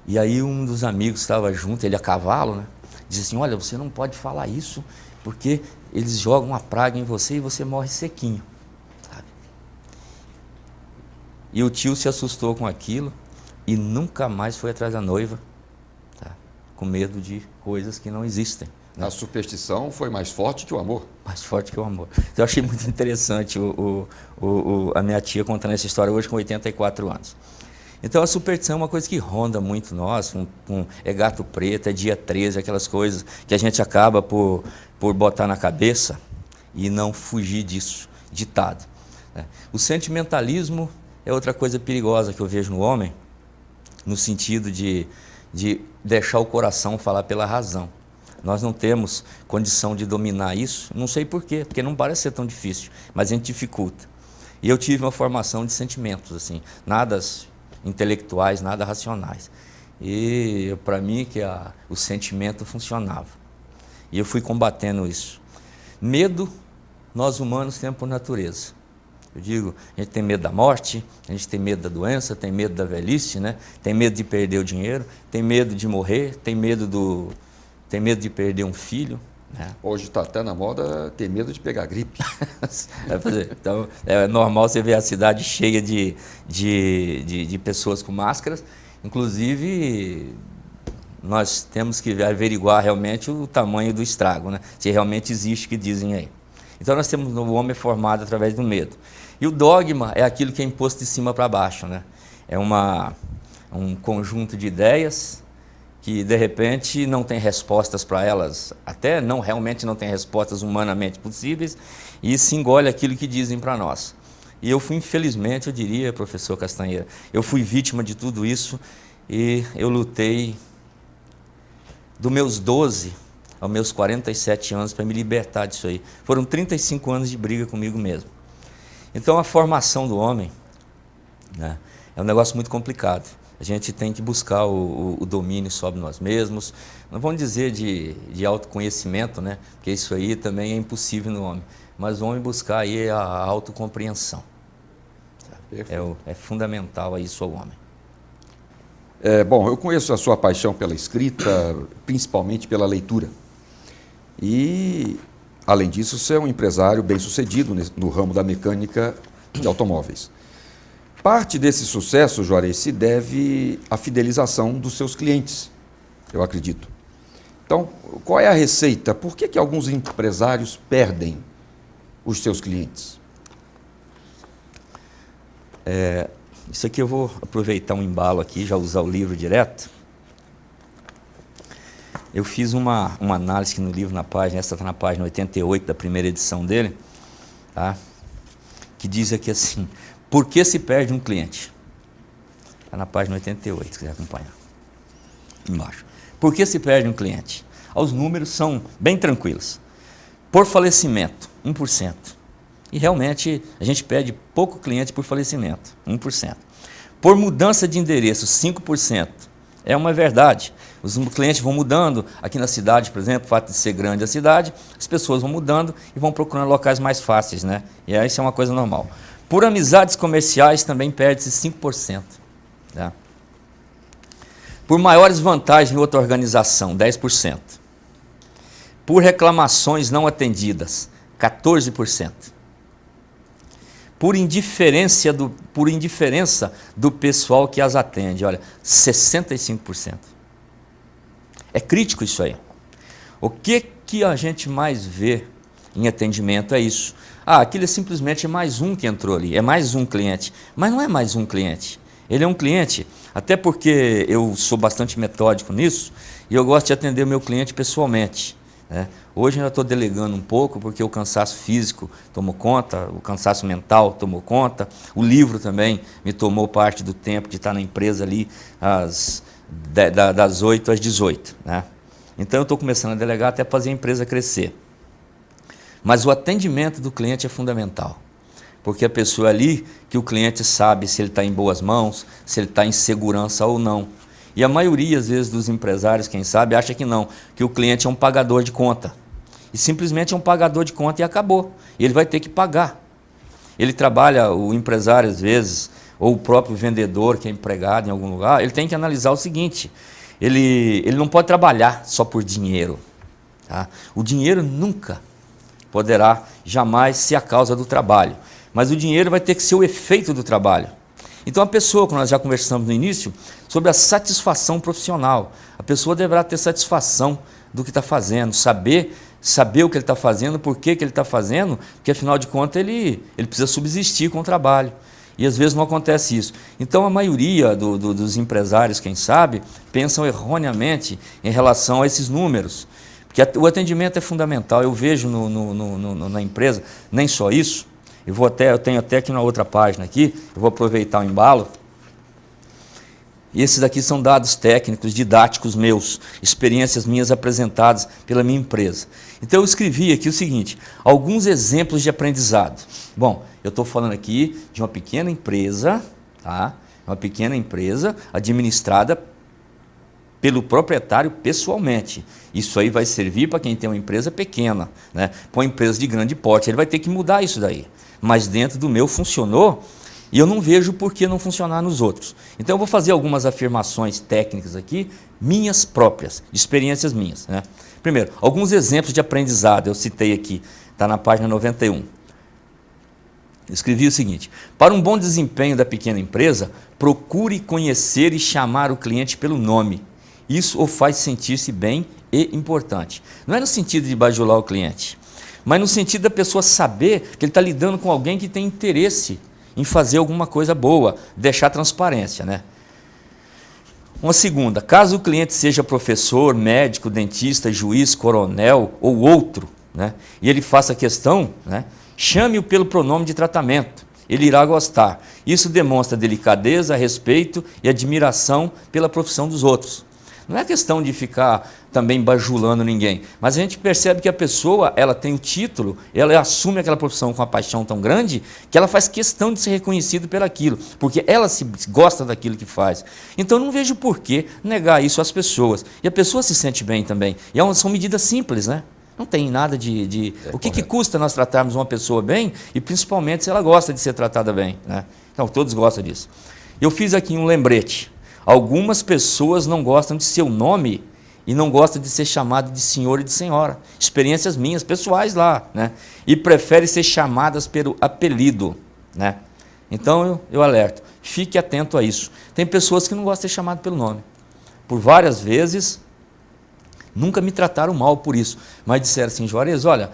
E aí um dos amigos estava junto, ele a cavalo, né? Disse assim, olha, você não pode falar isso, porque eles jogam uma praga em você e você morre sequinho, sabe? E o tio se assustou com aquilo e nunca mais foi atrás da noiva, tá? Com medo de coisas que não existem. A superstição foi mais forte que o amor. Mais forte que o amor. Então, eu achei muito interessante a minha tia contando essa história hoje com 84 anos. Então, a superstição é uma coisa que ronda muito nós, é gato preto, é dia 13, aquelas coisas que a gente acaba por botar na cabeça e não fugir disso, ditado, né? O sentimentalismo é outra coisa perigosa que eu vejo no homem, no sentido de deixar o coração falar pela razão. Nós não temos condição de dominar isso, não sei por quê, porque não parece ser tão difícil, mas a gente dificulta. E eu tive uma formação de sentimentos, assim, nada intelectuais, nada racionais. E para mim que o sentimento funcionava. E eu fui combatendo isso. Medo, nós humanos temos por natureza. Eu digo, a gente tem medo da morte, a gente tem medo da doença, tem medo da velhice, né? Tem medo de perder o dinheiro, tem medo de morrer, tem medo de perder um filho, né? Hoje está até na moda ter medo de pegar gripe. Então, é normal você ver a cidade cheia de pessoas com máscaras. Inclusive, nós temos que averiguar realmente o tamanho do estrago, né? Se realmente existe o que dizem aí. Então, nós temos o homem formado através do medo. E o dogma é aquilo que é imposto de cima para baixo, né? É um conjunto de ideias que de repente não tem respostas para elas, até realmente não tem respostas humanamente possíveis, e se engole aquilo que dizem para nós. E eu fui, infelizmente, eu diria, professor Castanheira, eu fui vítima de tudo isso e eu lutei dos meus 12 aos meus 47 anos para me libertar disso aí. Foram 35 anos de briga comigo mesmo. Então a formação do homem, né, é um negócio muito complicado. A gente tem que buscar o domínio sobre nós mesmos. Não vamos dizer de autoconhecimento, né? Porque isso aí também é impossível no homem. Mas o homem buscar aí a autocompreensão. É fundamental isso ao homem. Bom, eu conheço a sua paixão pela escrita, principalmente pela leitura. E, além disso, você é um empresário bem-sucedido no ramo da mecânica de automóveis. Parte desse sucesso, Juarez, se deve à fidelização dos seus clientes, eu acredito. Então, qual é a receita? Por que alguns empresários perdem os seus clientes? Isso aqui eu vou aproveitar um embalo aqui, já usar o livro direto. Eu fiz uma análise aqui no livro, na página, essa está na página 88 da primeira edição dele, tá? Que diz aqui assim, por que se perde um cliente? Está na página 88, se quiser acompanhar. Embaixo. Por que se perde um cliente? Os números são bem tranquilos. Por falecimento, 1%. E realmente a gente perde pouco cliente por falecimento, 1%. Por mudança de endereço, 5%. É uma verdade. Os clientes vão mudando. Aqui na cidade, por exemplo, o fato de ser grande a cidade, as pessoas vão mudando e vão procurando locais mais fáceis, né? E aí isso é uma coisa normal. Por amizades comerciais também perde-se 5%. Tá? Por maiores vantagens em outra organização, 10%. Por reclamações não atendidas, 14%. Por indiferença do pessoal que as atende, olha, 65%. É crítico isso aí. O que a gente mais vê em atendimento é isso. Aquilo é simplesmente mais um que entrou ali, é mais um cliente. Mas não é mais um cliente. Ele é um cliente, até porque eu sou bastante metódico nisso, e eu gosto de atender o meu cliente pessoalmente. Hoje eu ainda estou delegando um pouco, porque o cansaço físico tomou conta, o cansaço mental tomou conta, o livro também me tomou parte do tempo de estar na empresa ali das 8 às 18. Né? Então eu estou começando a delegar até fazer a empresa crescer. Mas o atendimento do cliente é fundamental, porque a pessoa ali, que o cliente sabe se ele está em boas mãos, se ele está em segurança ou não. E a maioria, às vezes, dos empresários, quem sabe, acha que não, que o cliente é um pagador de conta. E simplesmente é um pagador de conta e acabou. E ele vai ter que pagar. Ele trabalha, o empresário, às vezes, ou o próprio vendedor, que é empregado em algum lugar, ele tem que analisar o seguinte, ele não pode trabalhar só por dinheiro. Tá? O dinheiro nunca poderá, jamais, ser a causa do trabalho. Mas o dinheiro vai ter que ser o efeito do trabalho. Então a pessoa, como nós já conversamos no início, sobre a satisfação profissional, a pessoa deverá ter satisfação do que está fazendo, saber o que ele está fazendo, por que ele está fazendo, porque afinal de contas ele precisa subsistir com o trabalho. E às vezes não acontece isso. Então a maioria dos empresários, quem sabe, pensam erroneamente em relação a esses números. Porque o atendimento é fundamental. Eu vejo na empresa, nem só isso. Eu tenho até aqui na outra página aqui, eu vou aproveitar o embalo. E esses aqui são dados técnicos, didáticos meus, experiências minhas apresentadas pela minha empresa. Então eu escrevi aqui o seguinte, alguns exemplos de aprendizado. Bom, eu estou falando aqui de uma pequena empresa, tá? Uma pequena empresa administrada pelo proprietário pessoalmente. Isso aí vai servir para quem tem uma empresa pequena, né? Para uma empresa de grande porte, ele vai ter que mudar isso daí. Mas dentro do meu funcionou e eu não vejo por que não funcionar nos outros. Então eu vou fazer algumas afirmações técnicas aqui, minhas próprias, experiências minhas. Né? Primeiro, alguns exemplos de aprendizado, eu citei aqui, está na página 91. Eu escrevi o seguinte, para um bom desempenho da pequena empresa, procure conhecer e chamar o cliente pelo nome. Isso o faz sentir-se bem e importante. Não é no sentido de bajular o cliente, mas no sentido da pessoa saber que ele está lidando com alguém que tem interesse em fazer alguma coisa boa, deixar transparência. Né? Uma segunda, caso o cliente seja professor, médico, dentista, juiz, coronel ou outro, né, e ele faça questão, né, chame-o pelo pronome de tratamento, ele irá gostar. Isso demonstra delicadeza, respeito e admiração pela profissão dos outros. Não é questão de ficar também bajulando ninguém, mas a gente percebe que a pessoa, ela tem o título, ela assume aquela profissão com uma paixão tão grande que ela faz questão de ser reconhecida pelaquilo, porque ela se gosta daquilo que faz. Então não vejo por que negar isso às pessoas. E a pessoa se sente bem também. E são medidas simples, né? Não tem nada de... O que custa nós tratarmos uma pessoa bem e principalmente se ela gosta de ser tratada bem, né? Então todos gostam disso. Eu fiz aqui um lembrete. Algumas pessoas não gostam de seu nome e não gostam de ser chamado de senhor e de senhora. Experiências minhas, pessoais lá, né? E preferem ser chamadas pelo apelido, né? Então eu alerto, fique atento a isso. Tem pessoas que não gostam de ser chamado pelo nome. Por várias vezes, nunca me trataram mal por isso, mas disseram assim: Juarez, olha,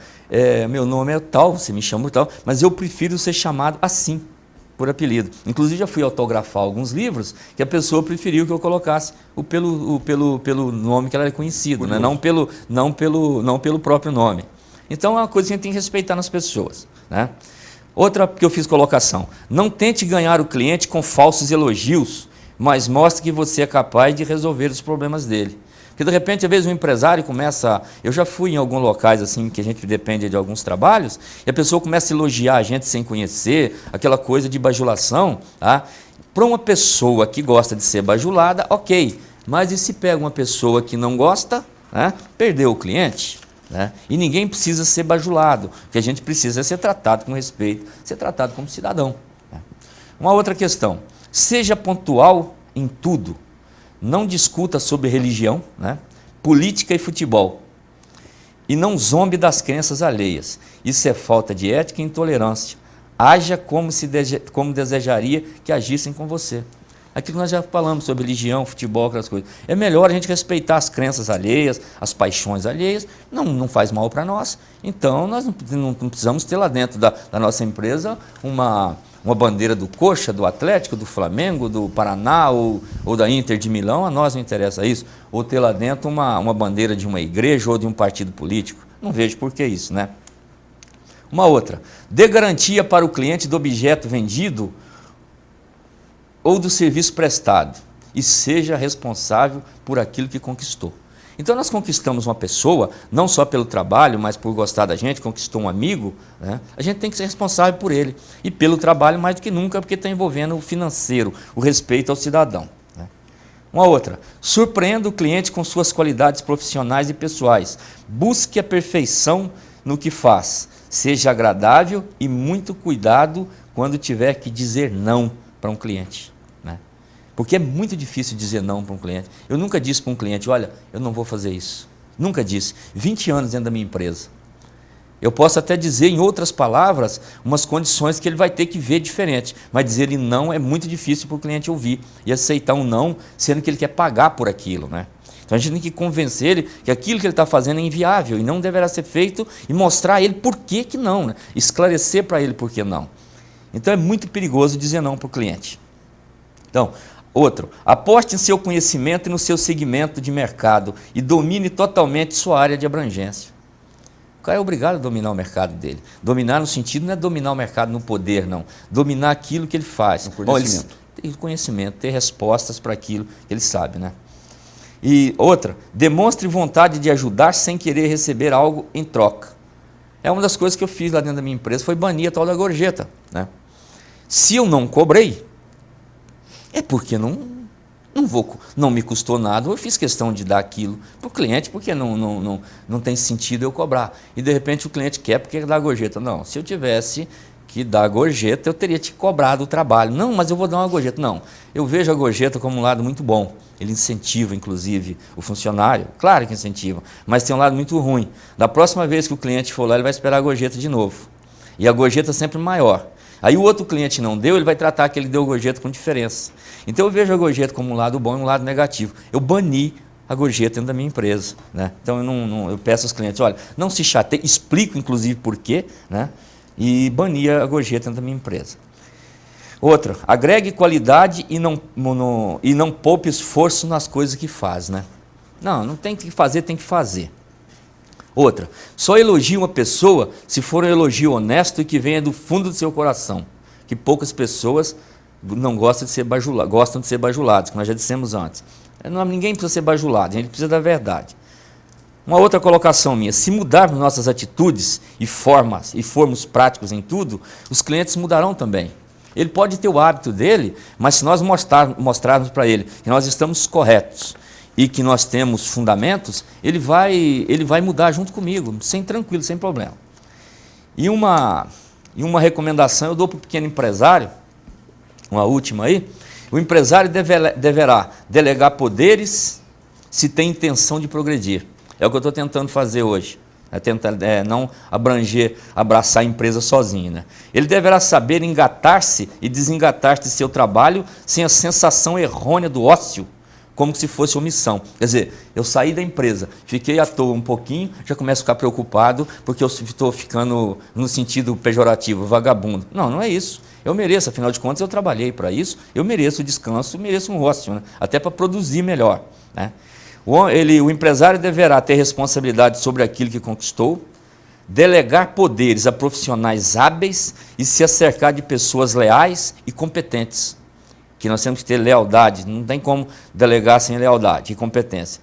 meu nome é tal, você me chama tal, mas eu prefiro ser chamado assim, por apelido. Inclusive já fui autografar alguns livros que a pessoa preferiu que eu colocasse pelo nome que ela é conhecido, né? não pelo próprio nome. Então é uma coisa que a gente tem que respeitar nas pessoas, né? Outra que eu fiz colocação: não tente ganhar o cliente com falsos elogios, mas mostre que você é capaz de resolver os problemas dele. Porque de repente, às vezes, um empresário começa... Eu já fui em alguns locais assim, que a gente depende de alguns trabalhos, e a pessoa começa a elogiar a gente sem conhecer, aquela coisa de bajulação. Tá? Para uma pessoa que gosta de ser bajulada, ok. Mas e se pega uma pessoa que não gosta, né? Perdeu o cliente? Né? E ninguém precisa ser bajulado. O que a gente precisa é ser tratado com respeito, ser tratado como cidadão. Né? Uma outra questão: seja pontual em tudo. Não discuta sobre religião, né? Política e futebol. E não zombe das crenças alheias. Isso é falta de ética e intolerância. Haja como desejaria que agissem com você. Aquilo que nós já falamos sobre religião, futebol, aquelas coisas. É melhor a gente respeitar as crenças alheias, as paixões alheias. Não faz mal para nós. Então, nós não precisamos ter lá dentro da nossa empresa uma bandeira do Coxa, do Atlético, do Flamengo, do Paraná ou da Inter de Milão. A nós não interessa isso. Ou ter lá dentro uma bandeira de uma igreja ou de um partido político. Não vejo por que isso, né? Uma outra: dê garantia para o cliente do objeto vendido ou do serviço prestado e seja responsável por aquilo que conquistou. Então nós conquistamos uma pessoa, não só pelo trabalho, mas por gostar da gente, conquistou um amigo, né? A gente tem que ser responsável por ele. E pelo trabalho mais do que nunca, porque está envolvendo o financeiro, o respeito ao cidadão. Né? Uma outra: surpreenda o cliente com suas qualidades profissionais e pessoais. Busque a perfeição no que faz. Seja agradável e muito cuidado quando tiver que dizer não para um cliente. Porque é muito difícil dizer não para um cliente. Eu nunca disse para um cliente: olha, eu não vou fazer isso. Nunca disse. 20 anos dentro da minha empresa. Eu posso até dizer, em outras palavras, umas condições que ele vai ter que ver diferente. Mas dizer ele não é muito difícil para o cliente ouvir e aceitar um não, sendo que ele quer pagar por aquilo, né? Então a gente tem que convencer ele que aquilo que ele está fazendo é inviável e não deverá ser feito, e mostrar a ele por que não, né? Esclarecer para ele por que não. Então é muito perigoso dizer não para o cliente. Então, outro: aposte em seu conhecimento e no seu segmento de mercado e domine totalmente sua área de abrangência. O cara é obrigado a dominar o mercado dele. Dominar no sentido não é dominar o mercado no poder, não. Dominar aquilo que ele faz. Conhecimento. Ter conhecimento, ter respostas para aquilo que ele sabe, né? E outra: demonstre vontade de ajudar sem querer receber algo em troca. É uma das coisas que eu fiz lá dentro da minha empresa, foi banir a tal da gorjeta, né? Se eu não cobrei, é porque não me custou nada, eu fiz questão de dar aquilo para o cliente, porque não tem sentido eu cobrar. E de repente o cliente quer porque dá a gorjeta. Não, se eu tivesse que dar a gorjeta, eu teria te cobrado o trabalho. Não, mas eu vou dar uma gorjeta. Não, eu vejo a gorjeta como um lado muito bom. Ele incentiva, inclusive, o funcionário. Claro que incentiva, mas tem um lado muito ruim. Da próxima vez que o cliente for lá, ele vai esperar a gorjeta de novo. E a gorjeta é sempre maior. Aí o outro cliente não deu, ele vai tratar que ele deu gorjeta com diferença. Então eu vejo a gorjeta como um lado bom e um lado negativo. Eu bani a gorjeta dentro da minha empresa, né? Então eu peço aos clientes: olha, não se chateie, explico inclusive por quê, né? E bani a gorjeta dentro da minha empresa. Outra: agregue qualidade e não poupe esforço nas coisas que faz, né? Não tem que fazer, tem que fazer. Outra: só elogie uma pessoa se for um elogio honesto e que venha do fundo do seu coração. Que poucas pessoas não gostam de ser bajulados, como nós já dissemos antes. Ninguém precisa ser bajulado, a gente precisa da verdade. Uma outra colocação minha: se mudarmos nossas atitudes e formos práticos em tudo, os clientes mudarão também. Ele pode ter o hábito dele, mas se nós mostrarmos para ele que nós estamos corretos e que nós temos fundamentos, ele vai mudar junto comigo, tranquilo, sem problema. E uma recomendação eu dou para o pequeno empresário, uma última aí: O empresário deverá delegar poderes se tem intenção de progredir. É o que eu estou tentando fazer hoje. Não abraçar a empresa sozinho. Né? Ele deverá saber engatar-se e desengatar-se de seu trabalho sem a sensação errônea do ócio, como se fosse omissão. Quer dizer, eu saí da empresa, fiquei à toa um pouquinho, já começo a ficar preocupado porque eu estou ficando no sentido pejorativo, vagabundo. Não, não é isso. Eu mereço, afinal de contas, eu trabalhei para isso, eu mereço o descanso, mereço um ócio, né? Até para produzir melhor. Né? O empresário deverá ter responsabilidade sobre aquilo que conquistou, delegar poderes a profissionais hábeis e se acercar de pessoas leais e competentes. Que nós temos que ter lealdade, não tem como delegar sem lealdade e competência.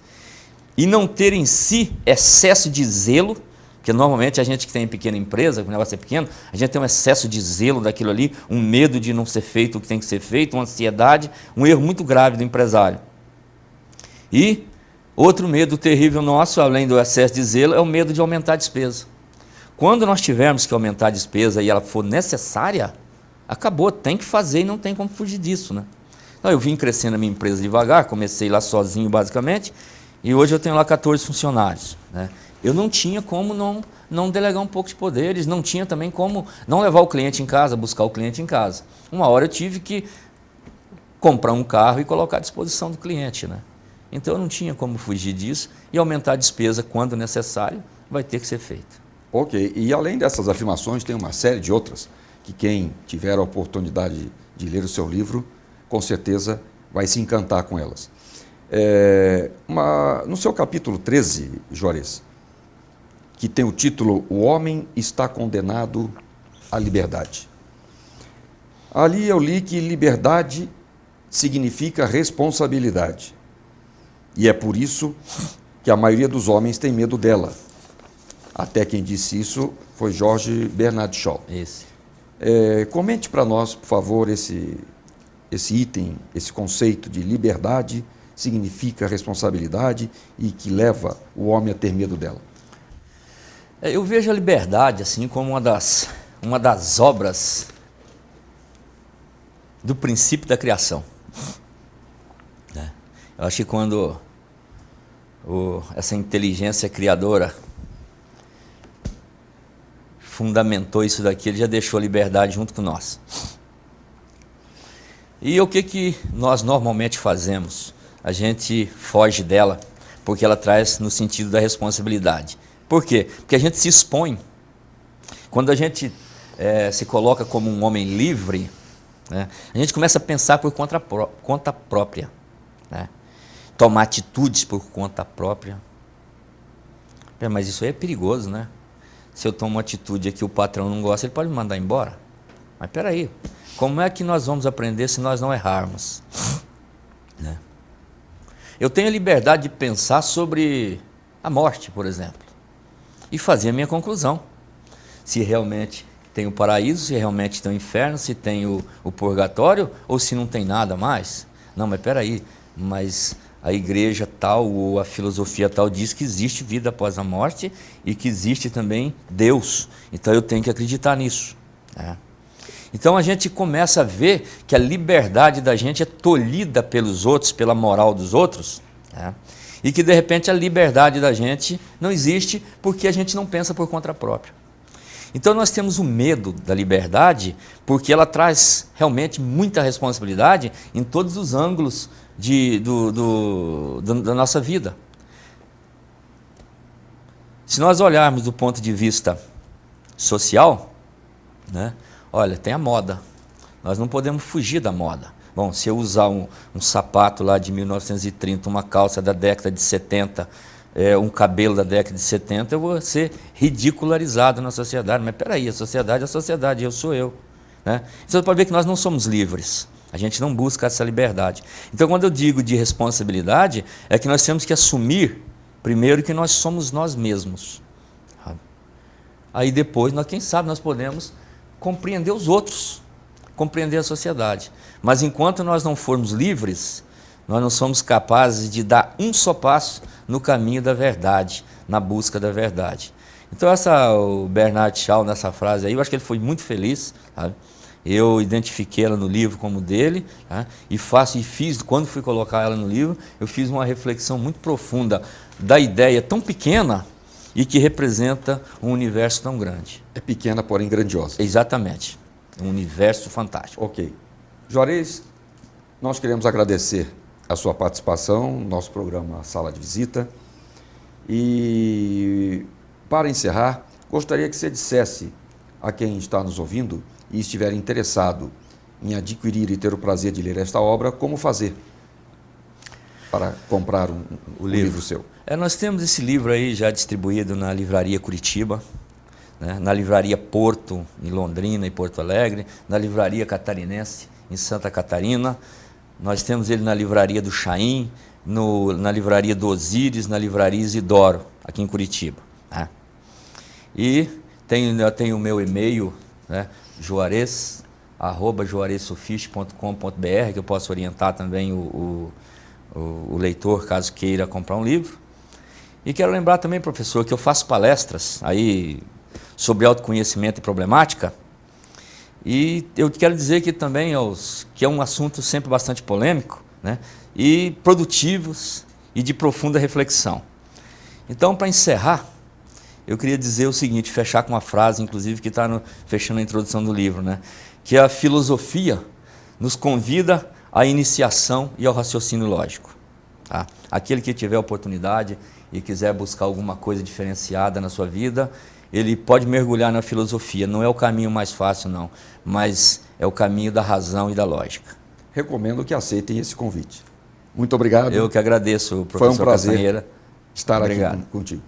E não ter em si excesso de zelo, porque normalmente a gente que tem pequena empresa, o negócio é pequeno, a gente tem um excesso de zelo daquilo ali, um medo de não ser feito o que tem que ser feito, uma ansiedade, um erro muito grave do empresário. E outro medo terrível nosso, além do excesso de zelo, é o medo de aumentar a despesa. Quando nós tivermos que aumentar a despesa e ela for necessária, acabou, tem que fazer e não tem como fugir disso. Né? Então, eu vim crescendo a minha empresa devagar, comecei lá sozinho basicamente, e hoje eu tenho lá 14 funcionários. Né? Eu não tinha como não delegar um pouco de poderes, não tinha também como não levar o cliente em casa, buscar o cliente em casa. Uma hora eu tive que comprar um carro e colocar à disposição do cliente. Né? Então eu não tinha como fugir disso e aumentar a despesa quando necessário vai ter que ser feito. Ok, e além dessas afirmações tem uma série de outras que quem tiver a oportunidade de ler o seu livro, com certeza vai se encantar com elas. No seu capítulo 13, Juarez, que tem o título O Homem está condenado à liberdade. Ali eu li que liberdade significa responsabilidade. E é por isso que a maioria dos homens tem medo dela. Até quem disse isso foi George Bernard Shaw. Esse. Comente para nós, por favor, esse item, esse conceito de liberdade significa responsabilidade e que leva o homem a ter medo dela. Eu vejo a liberdade assim como uma das obras do princípio da criação. Né? Eu acho que quando essa inteligência criadora fundamentou isso daqui, ele já deixou a liberdade junto com nós. E o que nós normalmente fazemos? A gente foge dela, porque ela traz no sentido da responsabilidade. Por quê? Porque a gente se expõe. Quando a gente se coloca como um homem livre, né, a gente começa a pensar por conta própria. Né? Tomar atitudes por conta própria. Mas isso aí é perigoso, né? Se eu tomo uma atitude aqui, o patrão não gosta, ele pode me mandar embora. Mas espera aí, como é que nós vamos aprender se nós não errarmos? Né? Eu tenho a liberdade de pensar sobre a morte, por exemplo, e fazer a minha conclusão. Se realmente tem o paraíso, se realmente tem o inferno, se tem o purgatório, ou se não tem nada mais. Não, mas espera aí, mas a igreja tal ou a filosofia tal diz que existe vida após a morte e que existe também Deus. Então eu tenho que acreditar nisso. Né? Então a gente começa a ver que a liberdade da gente é tolhida pelos outros, pela moral dos outros, né? E que de repente a liberdade da gente não existe porque a gente não pensa por conta própria. Então nós temos o medo da liberdade porque ela traz realmente muita responsabilidade em todos os ângulos da nossa vida. Se nós olharmos do ponto de vista social, né, olha, tem a moda. Nós não podemos fugir da moda. Bom, se eu usar um sapato lá de 1930, uma calça da década de 70, um cabelo da década de 70, eu vou ser ridicularizado na sociedade. Mas peraí, a sociedade é a sociedade, eu sou eu. Né? Então você pode ver que nós não somos livres. A gente não busca essa liberdade. Então, quando eu digo de responsabilidade, é que nós temos que assumir, primeiro, que nós somos nós mesmos. Aí depois, quem sabe, nós podemos compreender os outros, compreender a sociedade. Mas enquanto nós não formos livres, nós não somos capazes de dar um só passo no caminho da verdade, na busca da verdade. Então, o Bernard Shaw, nessa frase aí, eu acho que ele foi muito feliz, sabe? Eu identifiquei ela no livro como dele, tá? Quando fui colocar ela no livro, eu fiz uma reflexão muito profunda da ideia tão pequena e que representa um universo tão grande. É pequena, porém grandiosa. Exatamente. Um universo fantástico. Ok. Juarez, nós queremos agradecer a sua participação no nosso programa Sala de Visita. E, para encerrar, gostaria que você dissesse a quem está nos ouvindo e estiver interessado em adquirir e ter o prazer de ler esta obra, como fazer para comprar o livro seu. Nós temos esse livro aí já distribuído na Livraria Curitiba, né, na Livraria Porto, em Londrina e Porto Alegre, na Livraria Catarinense, em Santa Catarina. Nós temos ele na Livraria do Chaim, na Livraria do Osíris, na Livraria Isidoro, aqui em Curitiba. Né? E eu tenho o meu e-mail, né, juarez@juarezsofiste.com.br, que eu posso orientar também o leitor, caso queira comprar um livro. E quero lembrar também, professor, que eu faço palestras aí sobre autoconhecimento e problemática. E eu quero dizer que também que é um assunto sempre bastante polêmico, né, e produtivos e de profunda reflexão. Então, para encerrar, eu queria dizer o seguinte, fechar com uma frase, inclusive, que está fechando a introdução do livro, né? Que a filosofia nos convida à iniciação e ao raciocínio lógico. Tá? Aquele que tiver oportunidade e quiser buscar alguma coisa diferenciada na sua vida, ele pode mergulhar na filosofia. Não é o caminho mais fácil, não, mas é o caminho da razão e da lógica. Recomendo que aceitem esse convite. Muito obrigado. Eu que agradeço, professor Castanheira. Estar aqui contigo.